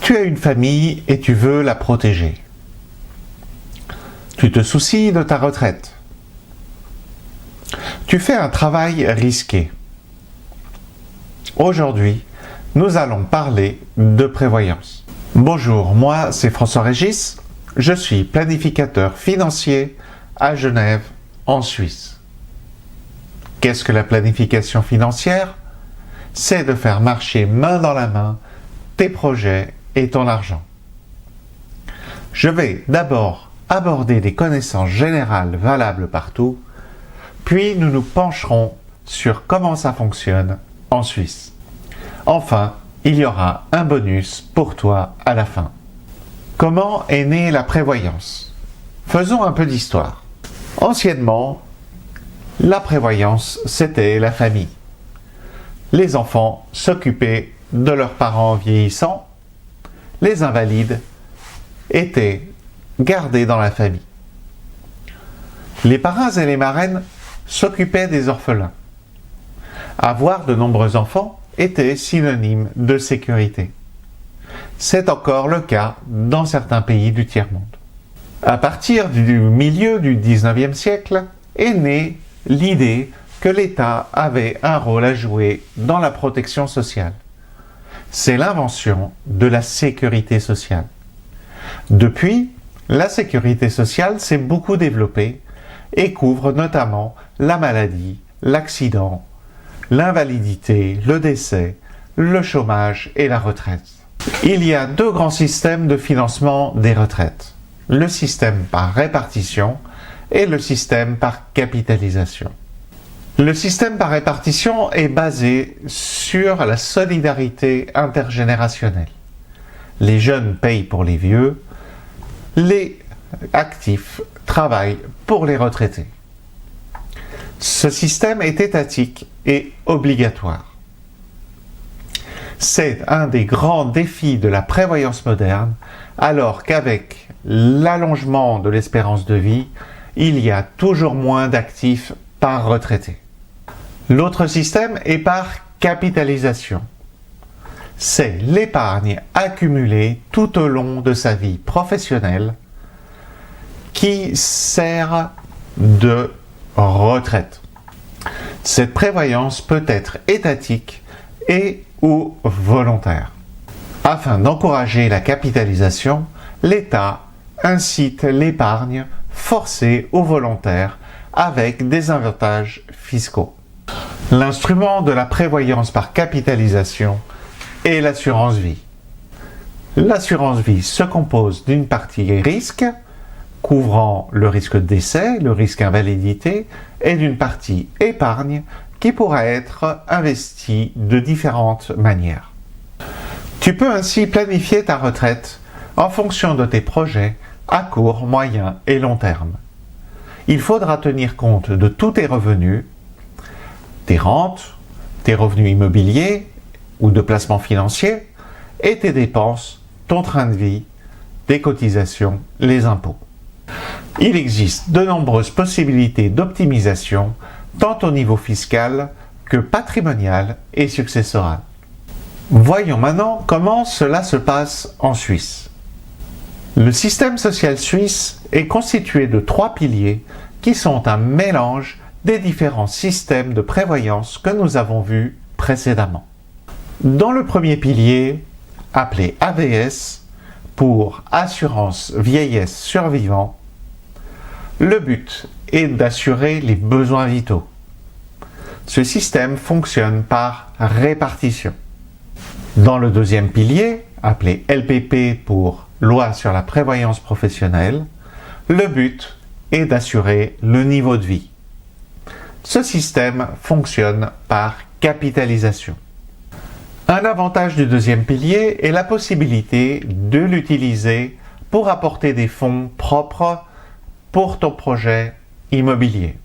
Tu as une famille et tu veux la protéger. Tu te soucies de ta retraite. Tu fais un travail risqué. Aujourd'hui, nous allons parler de prévoyance. Bonjour, moi c'est François-Régis, je suis planificateur financier à Genève, en Suisse. Qu'est-ce que la planification financière? C'est de faire marcher main dans la main tes projets et ton argent. Je vais d'abord aborder des connaissances générales valables partout, puis nous nous pencherons sur comment ça fonctionne en Suisse. Enfin, il y aura un bonus pour toi à la fin. Comment est née la prévoyance? Faisons un peu d'histoire. Anciennement, la prévoyance, c'était la famille. Les enfants s'occupaient de leurs parents vieillissants. Les invalides étaient gardés dans la famille. Les parrains et les marraines s'occupaient des orphelins. Avoir de nombreux enfants était synonyme de sécurité. C'est encore le cas dans certains pays du tiers-monde. À partir du milieu du XIXe siècle est née l'idée que l'État avait un rôle à jouer dans la protection sociale. C'est l'invention de la sécurité sociale. Depuis, la sécurité sociale s'est beaucoup développée et couvre notamment la maladie, l'accident, l'invalidité, le décès, le chômage et la retraite. Il y a deux grands systèmes de financement des retraites. Le système par répartition et le système par capitalisation. Le système par répartition est basé sur la solidarité intergénérationnelle. Les jeunes payent pour les vieux, les actifs travaillent pour les retraités. Ce système est étatique et obligatoire. C'est un des grands défis de la prévoyance moderne, alors qu'avec l'allongement de l'espérance de vie, il y a toujours moins d'actifs par retraité. L'autre système est par capitalisation. C'est l'épargne accumulée tout au long de sa vie professionnelle qui sert de retraite. Cette prévoyance peut être étatique et ou volontaire. Afin d'encourager la capitalisation, l'État incite l'épargne forcée ou volontaire avec des avantages fiscaux. L'instrument de la prévoyance par capitalisation est l'assurance vie. L'assurance vie se compose d'une partie risque, couvrant le risque de décès, le risque invalidité, et d'une partie épargne qui pourra être investie de différentes manières. Tu peux ainsi planifier ta retraite en fonction de tes projets à court, moyen et long terme. Il faudra tenir compte de tous tes revenus, tes rentes, tes revenus immobiliers ou de placement financier et tes dépenses, ton train de vie, tes cotisations, les impôts. Il existe de nombreuses possibilités d'optimisation tant au niveau fiscal que patrimonial et successoral. Voyons maintenant comment cela se passe en Suisse. Le système social suisse est constitué de 3 piliers qui sont un mélange des différents systèmes de prévoyance que nous avons vus précédemment. Dans le premier pilier, appelé AVS pour Assurance Vieillesse Survivant, le but est d'assurer les besoins vitaux. Ce système fonctionne par répartition. Dans le deuxième pilier, appelé LPP pour Loi sur la prévoyance professionnelle, le but est d'assurer le niveau de vie. Ce système fonctionne par capitalisation. Un avantage du deuxième pilier est la possibilité de l'utiliser pour apporter des fonds propres pour ton projet immobilier.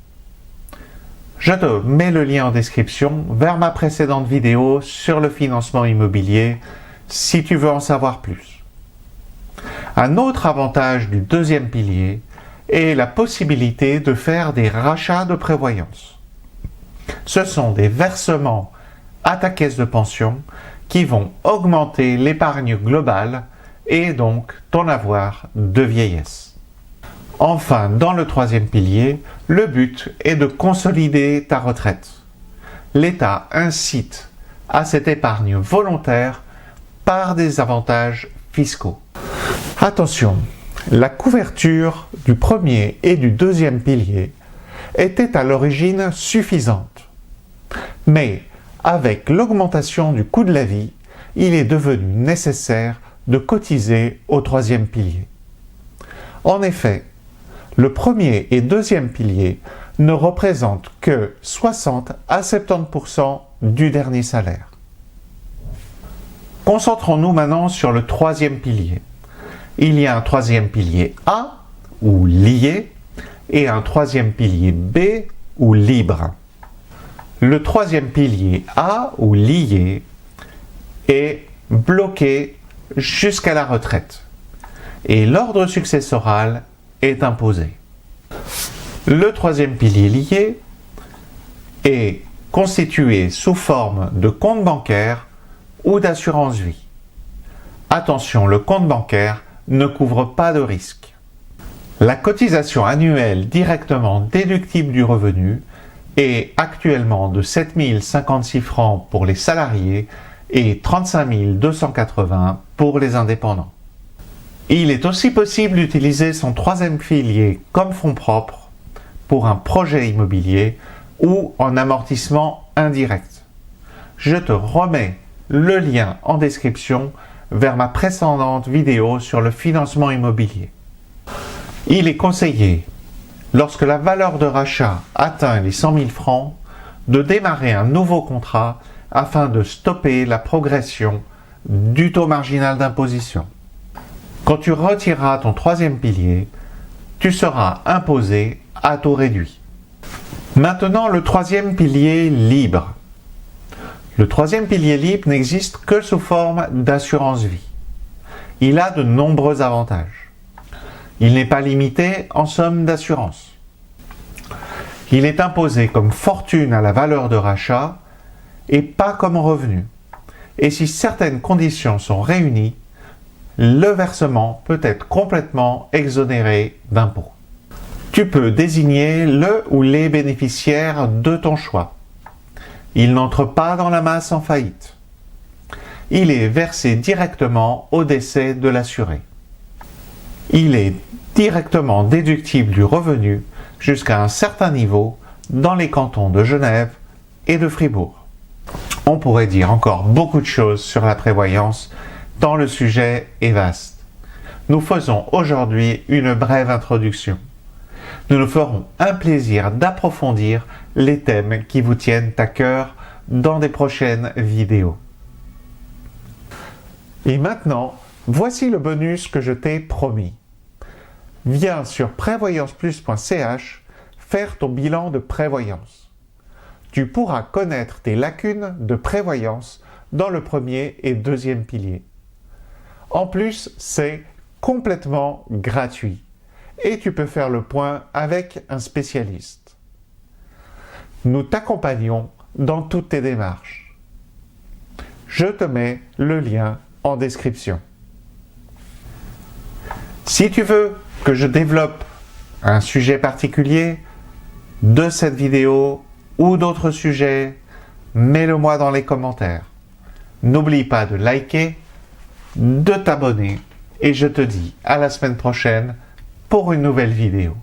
Je te mets le lien en description vers ma précédente vidéo sur le financement immobilier si tu veux en savoir plus. Un autre avantage du deuxième pilier est la possibilité de faire des rachats de prévoyance. Ce sont des versements à ta caisse de pension qui vont augmenter l'épargne globale et donc ton avoir de vieillesse. Enfin, dans le troisième pilier, le but est de consolider ta retraite. L'État incite à cette épargne volontaire par des avantages fiscaux. Attention, la couverture du premier et du deuxième pilier était à l'origine suffisante. Mais avec l'augmentation du coût de la vie, il est devenu nécessaire de cotiser au troisième pilier. En effet, le premier et deuxième pilier ne représentent que 60 à 70% du dernier salaire. Concentrons-nous maintenant sur le troisième pilier. Il y a un troisième pilier A, ou lié, et un troisième pilier B, ou libre. Le troisième pilier A, ou lié, est bloqué jusqu'à la retraite, et l'ordre successoral est imposé. Le troisième pilier lié est constitué sous forme de compte bancaire ou d'assurance vie. Attention, le compte bancaire ne couvre pas de risque. La cotisation annuelle directement déductible du revenu est actuellement de 7 056 francs pour les salariés et 35 280 pour les indépendants. Il est aussi possible d'utiliser son troisième pilier comme fonds propres pour un projet immobilier ou en amortissement indirect. Je te remets le lien en description vers ma précédente vidéo sur le financement immobilier. Il est conseillé, lorsque la valeur de rachat atteint les 100 000 francs, de démarrer un nouveau contrat afin de stopper la progression du taux marginal d'imposition. Quand tu retireras ton troisième pilier, tu seras imposé à taux réduit. Maintenant, le troisième pilier libre. Le troisième pilier libre n'existe que sous forme d'assurance vie. Il a de nombreux avantages. Il n'est pas limité en somme d'assurance. Il est imposé comme fortune à la valeur de rachat et pas comme revenu. Et si certaines conditions sont réunies, le versement peut être complètement exonéré d'impôts. Tu peux désigner le ou les bénéficiaires de ton choix. Il n'entre pas dans la masse en faillite. Il est versé directement au décès de l'assuré. Il est directement déductible du revenu jusqu'à un certain niveau dans les cantons de Genève et de Fribourg. On pourrait dire encore beaucoup de choses sur la prévoyance, tant le sujet est vaste. Nous faisons aujourd'hui une brève introduction. Nous nous ferons un plaisir d'approfondir les thèmes qui vous tiennent à cœur dans des prochaines vidéos. Et maintenant, voici le bonus que je t'ai promis. Viens sur prévoyanceplus.ch faire ton bilan de prévoyance. Tu pourras connaître tes lacunes de prévoyance dans le premier et deuxième pilier. En plus, c'est complètement gratuit et tu peux faire le point avec un spécialiste. Nous t'accompagnons dans toutes tes démarches. Je te mets le lien en description. Si tu veux que je développe un sujet particulier de cette vidéo ou d'autres sujets, mets-le-moi dans les commentaires. N'oublie pas de liker, de t'abonner et je te dis à la semaine prochaine pour une nouvelle vidéo.